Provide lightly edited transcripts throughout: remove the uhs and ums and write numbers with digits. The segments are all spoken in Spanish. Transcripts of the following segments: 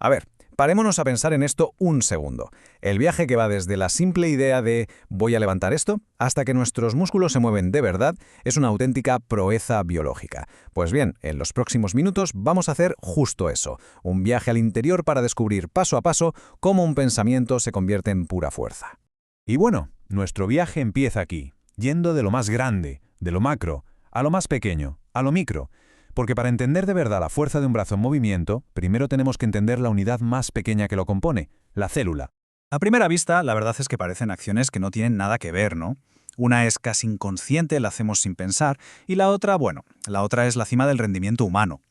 A ver, parémonos a pensar en esto un segundo. El viaje que va desde la simple idea de voy a levantar esto hasta que nuestros músculos se mueven de verdad es una auténtica proeza biológica. Pues bien, en los próximos minutos vamos a hacer justo eso, un viaje al interior para descubrir paso a paso cómo un pensamiento se convierte en pura fuerza. Y bueno, nuestro viaje empieza aquí, yendo de lo más grande, de lo macro, a lo más pequeño, a lo micro. Porque para entender de verdad la fuerza de un brazo en movimiento, primero tenemos que entender la unidad más pequeña que lo compone, la célula. A primera vista, la verdad es que parecen acciones que no tienen nada que ver, ¿no? Una es casi inconsciente, la hacemos sin pensar, y la otra, la otra es la cima del rendimiento humano.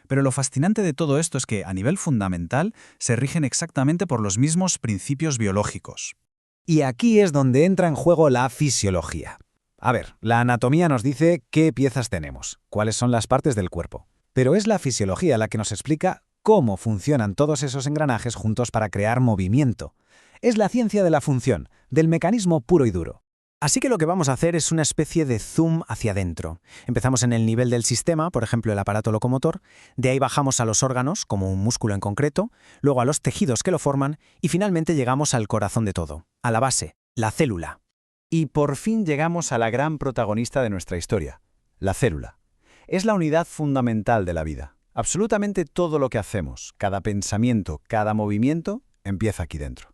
Pero lo fascinante de todo esto es que, a nivel fundamental, se rigen exactamente por los mismos principios biológicos. Y aquí es donde entra en juego la fisiología. A ver, la anatomía nos dice qué piezas tenemos, cuáles son las partes del cuerpo. Pero es la fisiología la que nos explica cómo funcionan todos esos engranajes juntos para crear movimiento. Es la ciencia de la función, del mecanismo puro y duro. Así que lo que vamos a hacer es una especie de zoom hacia adentro. Empezamos en el nivel del sistema, por ejemplo el aparato locomotor, de ahí bajamos a los órganos, como un músculo en concreto, luego a los tejidos que lo forman y finalmente llegamos al corazón de todo, a la base, la célula. Y por fin llegamos a la gran protagonista de nuestra historia, la célula. Es la unidad fundamental de la vida. Absolutamente todo lo que hacemos, cada pensamiento, cada movimiento, empieza aquí dentro.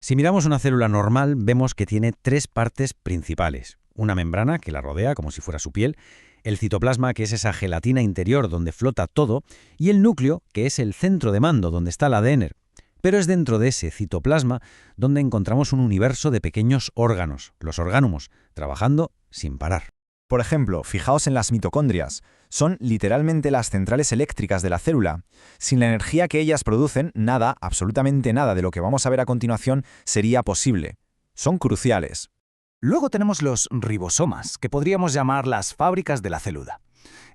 Si miramos una célula normal, vemos que tiene tres partes principales. Una membrana que la rodea como si fuera su piel, el citoplasma, que es esa gelatina interior donde flota todo, y el núcleo, que es el centro de mando donde está el ADN. Pero es dentro de ese citoplasma donde encontramos un universo de pequeños órganos, los orgánulos, trabajando sin parar. Por ejemplo, fijaos en las mitocondrias. Son literalmente las centrales eléctricas de la célula. Sin la energía que ellas producen, nada, absolutamente nada de lo que vamos a ver a continuación sería posible. Son cruciales. Luego tenemos los ribosomas, que podríamos llamar las fábricas de la célula.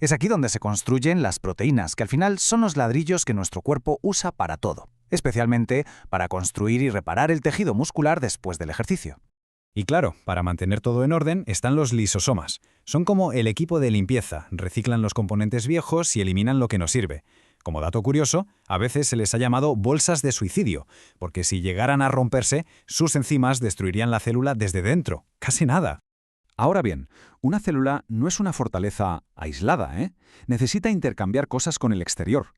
Es aquí donde se construyen las proteínas, que al final son los ladrillos que nuestro cuerpo usa para todo, especialmente para construir y reparar el tejido muscular después del ejercicio. Y claro, para mantener todo en orden están los lisosomas. Son como el equipo de limpieza, reciclan los componentes viejos y eliminan lo que no sirve. Como dato curioso, a veces se les ha llamado bolsas de suicidio, porque si llegaran a romperse, sus enzimas destruirían la célula desde dentro. Casi nada. Ahora bien, una célula no es una fortaleza aislada, ¿eh? Necesita intercambiar cosas con el exterior.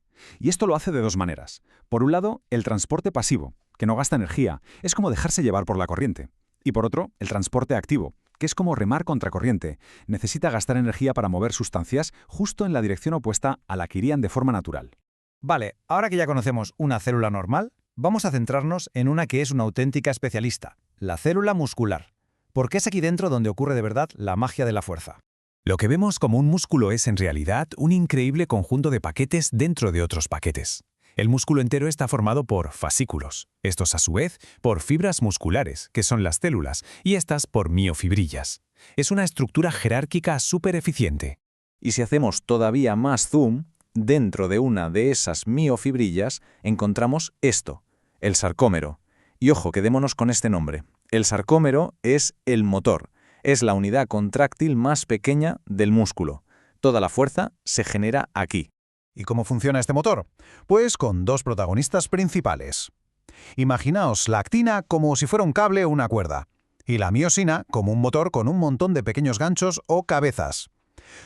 Y esto lo hace de dos maneras. Por un lado, el transporte pasivo, que no gasta energía, es como dejarse llevar por la corriente. Y por otro, el transporte activo, que es como remar contracorriente. Necesita gastar energía para mover sustancias justo en la dirección opuesta a la que irían de forma natural. Vale, ahora que ya conocemos una célula normal, vamos a centrarnos en una que es una auténtica especialista, la célula muscular. Porque es aquí dentro donde ocurre de verdad la magia de la fuerza. Lo que vemos como un músculo es en realidad un increíble conjunto de paquetes dentro de otros paquetes. El músculo entero está formado por fascículos, estos a su vez por fibras musculares, que son las células, y estas por miofibrillas. Es una estructura jerárquica súper eficiente. Y si hacemos todavía más zoom, dentro de una de esas miofibrillas encontramos esto, el sarcómero. Y ojo, quedémonos con este nombre. El sarcómero es el motor, es la unidad contráctil más pequeña del músculo. Toda la fuerza se genera aquí. ¿Y cómo funciona este motor? Pues con dos protagonistas principales. Imaginaos la actina como si fuera un cable o una cuerda, y la miosina como un motor con un montón de pequeños ganchos o cabezas.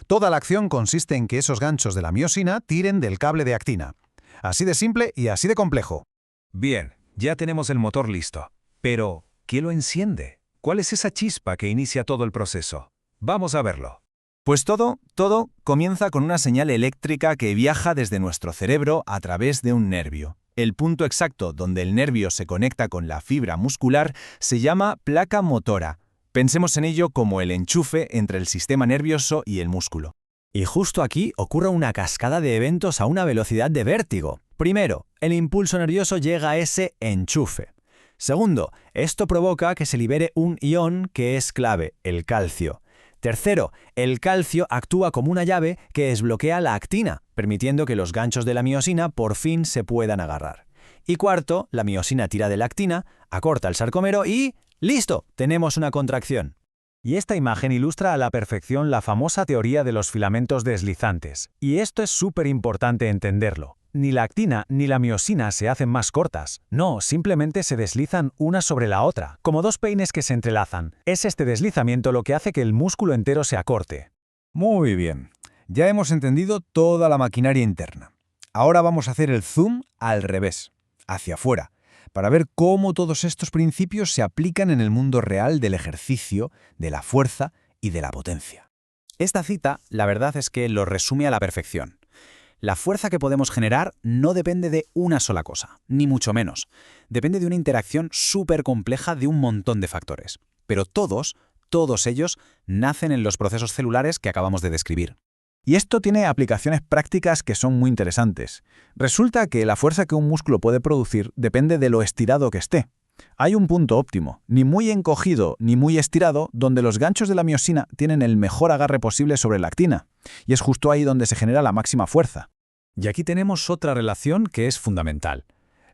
Toda la acción consiste en que esos ganchos de la miosina tiren del cable de actina. Así de simple y así de complejo. Bien, ya tenemos el motor listo. Pero, ¿qué lo enciende? ¿Cuál es esa chispa que inicia todo el proceso? Vamos a verlo. Pues todo comienza con una señal eléctrica que viaja desde nuestro cerebro a través de un nervio. El punto exacto donde el nervio se conecta con la fibra muscular se llama placa motora. Pensemos en ello como el enchufe entre el sistema nervioso y el músculo. Y justo aquí ocurre una cascada de eventos a una velocidad de vértigo. Primero, el impulso nervioso llega a ese enchufe. Segundo, esto provoca que se libere un ion que es clave, el calcio. Tercero, el calcio actúa como una llave que desbloquea la actina, permitiendo que los ganchos de la miosina por fin se puedan agarrar. Y cuarto, la miosina tira de la actina, acorta el sarcómero y ¡listo! Tenemos una contracción. Y esta imagen ilustra a la perfección la famosa teoría de los filamentos deslizantes. Y esto es súper importante entenderlo. Ni la actina ni la miosina se hacen más cortas. No, simplemente se deslizan una sobre la otra, como dos peines que se entrelazan. Es este deslizamiento lo que hace que el músculo entero se acorte. Muy bien. Ya hemos entendido toda la maquinaria interna. Ahora vamos a hacer el zoom al revés, hacia afuera, para ver cómo todos estos principios se aplican en el mundo real del ejercicio, de la fuerza y de la potencia. Esta cita, la verdad es que lo resume a la perfección. La fuerza que podemos generar no depende de una sola cosa, ni mucho menos. Depende de una interacción súper compleja de un montón de factores. Pero todos ellos nacen en los procesos celulares que acabamos de describir. Y esto tiene aplicaciones prácticas que son muy interesantes. Resulta que la fuerza que un músculo puede producir depende de lo estirado que esté. Hay un punto óptimo, ni muy encogido ni muy estirado, donde los ganchos de la miosina tienen el mejor agarre posible sobre la actina. Y es justo ahí donde se genera la máxima fuerza. Y aquí tenemos otra relación que es fundamental,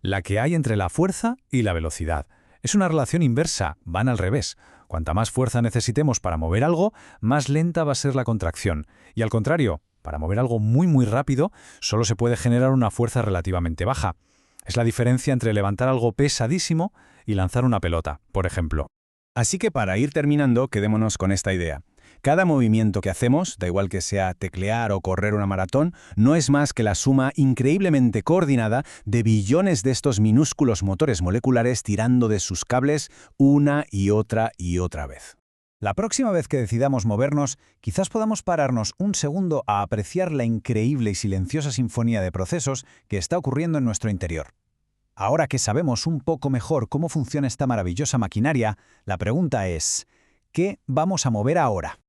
la que hay entre la fuerza y la velocidad. Es una relación inversa, van al revés. Cuanta más fuerza necesitemos para mover algo, más lenta va a ser la contracción. Y al contrario, para mover algo muy rápido, solo se puede generar una fuerza relativamente baja. Es la diferencia entre levantar algo pesadísimo y lanzar una pelota, por ejemplo. Así que para ir terminando, quedémonos con esta idea. Cada movimiento que hacemos, da igual que sea teclear o correr una maratón, no es más que la suma increíblemente coordinada de billones de estos minúsculos motores moleculares tirando de sus cables una y otra vez. La próxima vez que decidamos movernos, quizás podamos pararnos un segundo a apreciar la increíble y silenciosa sinfonía de procesos que está ocurriendo en nuestro interior. Ahora que sabemos un poco mejor cómo funciona esta maravillosa maquinaria, la pregunta es, ¿qué vamos a mover ahora?